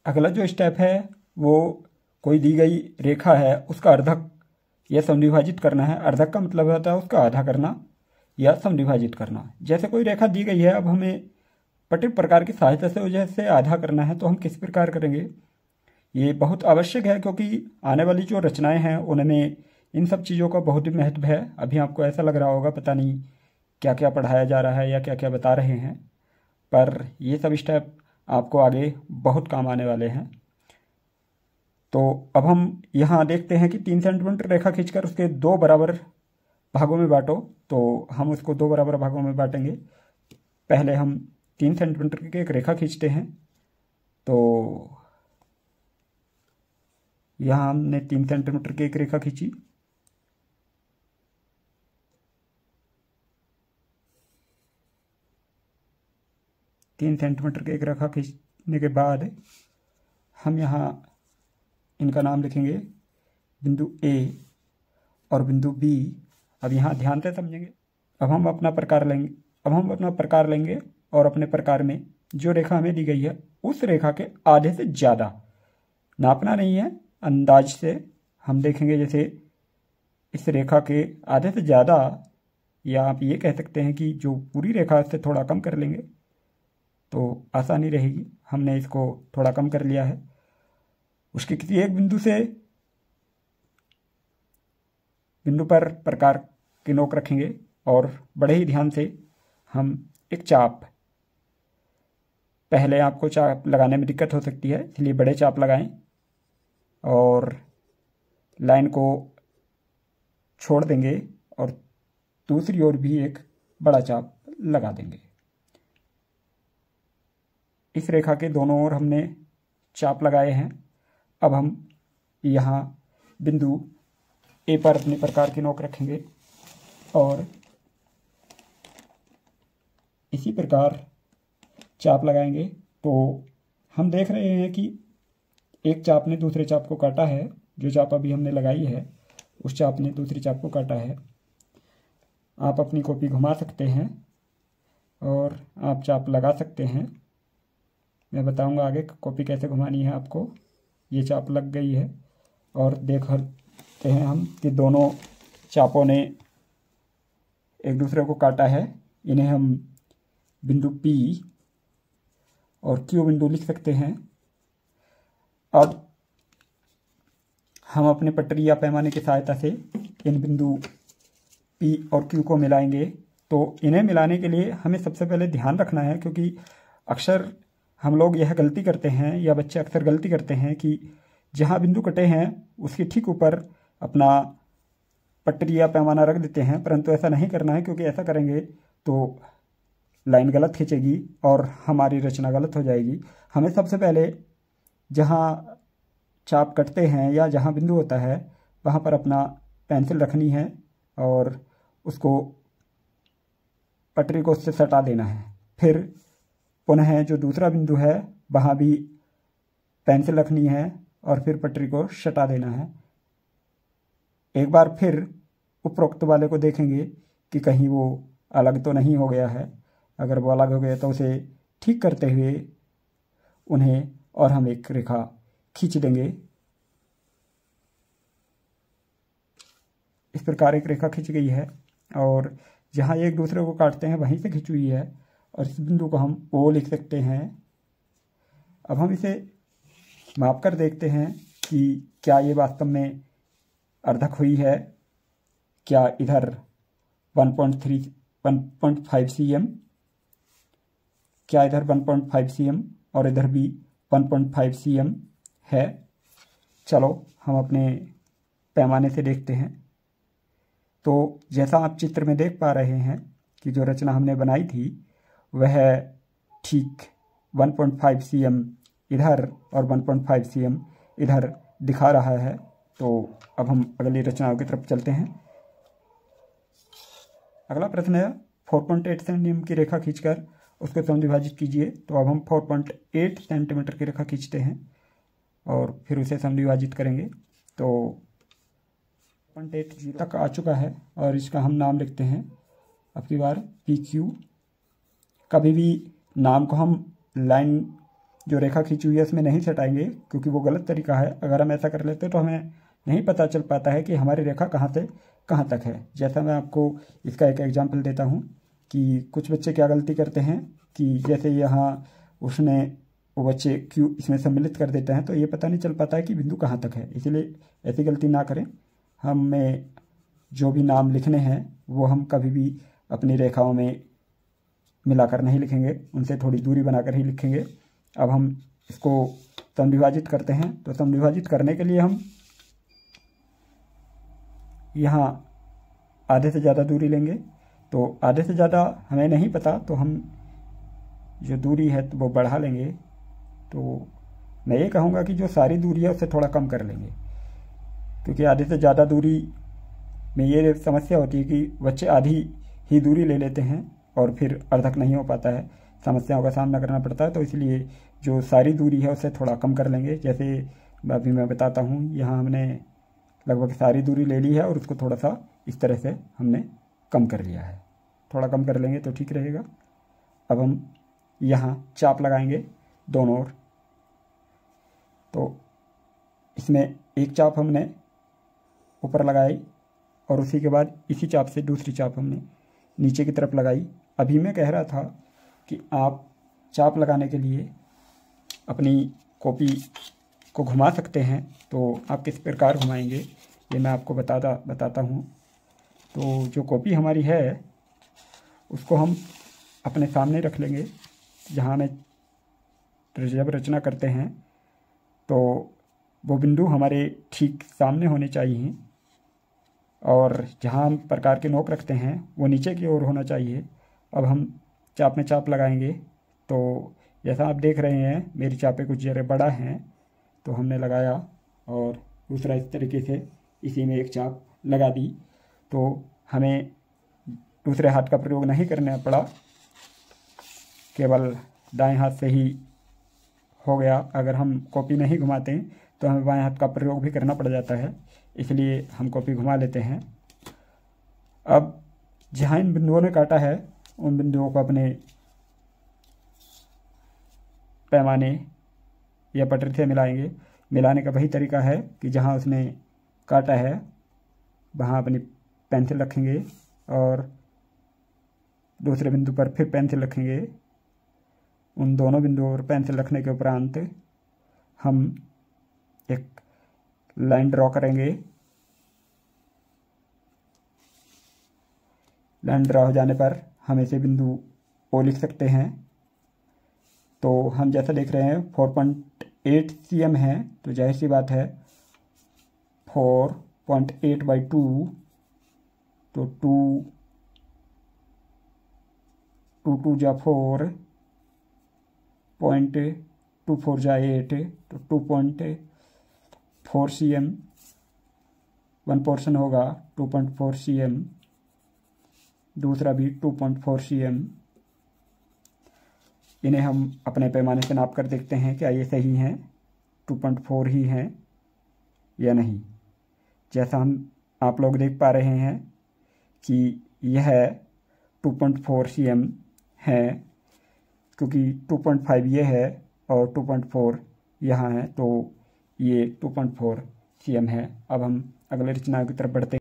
अगला जो स्टेप है वो कोई दी गई रेखा है उसका अर्धक या समद्विभाजित करना है। अर्धक का मतलब होता है उसका आधा करना या समद्विभाजित करना। जैसे कोई रेखा दी गई है, अब हमें पट्टिक प्रकार की सहायता से जैसे आधा करना है तो हम किस प्रकार करेंगे, ये बहुत आवश्यक है क्योंकि आने वाली जो रचनाएं हैं उनमें इन सब चीज़ों का बहुत ही महत्व है। अभी आपको ऐसा लग रहा होगा पता नहीं क्या क्या पढ़ाया जा रहा है या क्या क्या बता रहे हैं, पर ये सब स्टेप आपको आगे बहुत काम आने वाले हैं। तो अब हम यहाँ देखते हैं कि 3 सेंटीमीटर रेखा खींचकर उसके 2 बराबर भागों में बांटो। तो हम उसको 2 बराबर भागों में बांटेंगे। पहले हम 3 सेंटीमीटर की एक रेखा खींचते हैं। तो यहाँ हमने 3 सेंटीमीटर की एक रेखा खींची। तीन सेंटीमीटर की एक रेखा खींचने के बाद हम यहाँ इनका नाम लिखेंगे, बिंदु ए और बिंदु बी। अब यहाँ ध्यान से समझेंगे। अब हम अपना प्रकार लेंगे और अपने प्रकार में जो रेखा हमें दी गई है उस रेखा के आधे से ज़्यादा, नापना नहीं है, अंदाज से हम देखेंगे। जैसे इस रेखा के आधे से ज़्यादा, या आप ये कह सकते हैं कि जो पूरी रेखा से थोड़ा कम कर लेंगे तो आसानी रहेगी। हमने इसको थोड़ा कम कर लिया है। उसके किसी एक बिंदु पर प्रकार की नोक रखेंगे और बड़े ही ध्यान से हम एक चाप, पहले आपको चाप लगाने में दिक्कत हो सकती है इसलिए बड़े चाप लगाएं और लाइन को छोड़ देंगे और दूसरी ओर भी एक बड़ा चाप लगा देंगे। इस रेखा के दोनों ओर हमने चाप लगाए हैं। अब हम यहाँ बिंदु ए पर अपने प्रकार की नोक रखेंगे और इसी प्रकार चाप लगाएंगे। तो हम देख रहे हैं कि एक चाप ने दूसरे चाप को काटा है। जो चाप अभी हमने लगाई है उस चाप ने दूसरी चाप को काटा है। आप अपनी कॉपी घुमा सकते हैं और आप चाप लगा सकते हैं। मैं बताऊंगा आगे कॉपी कैसे घुमानी है आपको। ये चाप लग गई है और देख सकते हैं हम कि दोनों चापों ने एक दूसरे को काटा है। इन्हें हम बिंदु P और Q बिंदु लिख सकते हैं। अब हम अपने पटरी या पैमाने की सहायता से इन बिंदु P और Q को मिलाएंगे। तो इन्हें मिलाने के लिए हमें सबसे पहले ध्यान रखना है, क्योंकि अक्सर हम लोग यह गलती करते हैं या बच्चे अक्सर गलती करते हैं कि जहाँ बिंदु कटे हैं उसके ठीक ऊपर अपना पटरी या पैमाना रख देते हैं, परंतु ऐसा नहीं करना है, क्योंकि ऐसा करेंगे तो लाइन गलत खींचेगी और हमारी रचना गलत हो जाएगी। हमें सबसे पहले जहाँ चाप कटते हैं या जहाँ बिंदु होता है वहाँ पर अपना पेंसिल रखनी है और उसको पटरी को उससे सटा देना है। फिर पुनः जो दूसरा बिंदु है वहाँ भी पेंसिल रखनी है और फिर पटरी को सटा देना है। एक बार फिर उपरोक्त वाले को देखेंगे कि कहीं वो अलग तो नहीं हो गया है। अगर वो अलग हो गया तो उसे ठीक करते हुए उन्हें और हम एक रेखा खींच देंगे। इस प्रकार एक रेखा खींच गई है और जहाँ एक दूसरे को काटते हैं वहीं से खींची हुई है और इस बिंदु को हम O लिख सकते हैं। अब हम इसे माप कर देखते हैं कि क्या ये वास्तव में अर्धक हुई है। क्या इधर 1.5 cm, क्या इधर 1.5 cm और इधर भी 1.5 cm है। चलो हम अपने पैमाने से देखते हैं। तो जैसा आप चित्र में देख पा रहे हैं कि जो रचना हमने बनाई थी वह ठीक 1.5 cm इधर और 1.5 cm इधर दिखा रहा है। तो अब हम अगली रचनाओं की तरफ चलते हैं। अगला प्रश्न है 4.8 सेंटीमीटर की रेखा खींचकर उसको समद्विभाजित कीजिए। तो अब हम 4.8 सेंटीमीटर की रेखा खींचते हैं और फिर उसे समद्विभाजित करेंगे। तो 0.80 तक आ चुका है और इसका हम नाम लिखते हैं अब की बार PQ। कभी भी नाम को हम लाइन जो रेखा खींची हुई है इसमें नहीं सटाएंगे, क्योंकि वो गलत तरीका है। अगर हम ऐसा कर लेते तो हमें नहीं पता चल पाता है कि हमारी रेखा कहाँ से कहाँ तक है। जैसा मैं आपको इसका एक एग्जाम्पल देता हूँ कि कुछ बच्चे क्या गलती करते हैं कि जैसे यहाँ उसने वो बच्चे क्यू इसमें सम्मिलित कर देते हैं, तो ये पता नहीं चल पाता है कि बिंदु कहाँ तक है। इसीलिए ऐसी गलती ना करें। हमें जो भी नाम लिखने हैं वो हम कभी भी अपनी रेखाओं में मिलाकर नहीं लिखेंगे, उनसे थोड़ी दूरी बनाकर ही लिखेंगे। अब हम इसको समविभाजित करते हैं। तो समविभाजित करने के लिए हम यहाँ आधे से ज़्यादा दूरी लेंगे। तो आधे से ज़्यादा हमें नहीं पता, तो हम जो दूरी है तो वो बढ़ा लेंगे। तो मैं ये कहूँगा कि जो सारी दूरी है उससे थोड़ा कम कर लेंगे, क्योंकि आधे से ज़्यादा दूरी में ये समस्या होती है कि बच्चे आधी ही दूरी ले लेते हैं और फिर अर्धक नहीं हो पाता है, समस्याओं का सामना करना पड़ता है। तो इसलिए जो सारी दूरी है उससे थोड़ा कम कर लेंगे। जैसे अभी मैं बताता हूँ, यहाँ हमने लगभग सारी दूरी ले ली है और उसको थोड़ा सा इस तरह से हमने कम कर लिया है। थोड़ा कम कर लेंगे तो ठीक रहेगा। अब हम यहाँ चाप लगाएंगे दोनों ओर। तो इसमें एक चाप हमने ऊपर लगाई और उसी के बाद इसी चाप से दूसरी चाप हमने नीचे की तरफ लगाई। अभी मैं कह रहा था कि आप चाप लगाने के लिए अपनी कॉपी को घुमा सकते हैं। तो आप किस प्रकार घुमाएंगे ये मैं आपको बताता हूँ। तो जो कॉपी हमारी है उसको हम अपने सामने रख लेंगे। जहाँ हमें जब रचना करते हैं तो वो बिंदु हमारे ठीक सामने होने चाहिए और जहाँ हम प्रकार के नोक रखते हैं वो नीचे की ओर होना चाहिए। अब हम चाप में चाप लगाएंगे। तो जैसा आप देख रहे हैं मेरी चापें कुछ जरा बड़ा हैं, तो हमने लगाया और दूसरा इस तरीके से इसी में एक चाप लगा दी। तो हमें दूसरे हाथ का प्रयोग नहीं करना पड़ा, केवल दाएं हाथ से ही हो गया। अगर हम कॉपी नहीं घुमाते तो हमें बाएं हाथ का प्रयोग भी करना पड़ जाता है, इसलिए हम कॉपी घुमा लेते हैं। अब जहाँ इन बिंदुओं ने काटा है उन बिंदुओं को अपने पैमाने या पटरी से मिलाएंगे। मिलाने का वही तरीका है कि जहाँ उसने काटा है वहाँ अपनी पेंसिल रखेंगे और दूसरे बिंदु पर फिर पेंसिल रखेंगे। उन दोनों बिंदुओं पर पेंसिल रखने के उपरांत हम एक लाइन ड्रॉ करेंगे। लाइन ड्रॉ हो जाने पर हम ऐसे बिंदु ओ लिख सकते हैं। तो हम जैसा देख रहे हैं 4.8 cm है, तो जाहिर सी बात है 4.8/2, तो 2 जा 4, 0.24 जा 8, तो 2.4 cm। वन पोर्शन होगा 2.4 cm, दूसरा भी 2.4 cm। इन्हें हम अपने पैमाने से नाप कर देखते हैं क्या ये सही हैं, 2.4 ही हैं या नहीं। जैसा हम आप लोग देख पा रहे हैं कि यह 2.4 cm है, क्योंकि 2.5 ये है और 2.4 यहाँ है, तो ये 2.4 cm है। अब हम अगले रचना की तरफ बढ़ते हैं।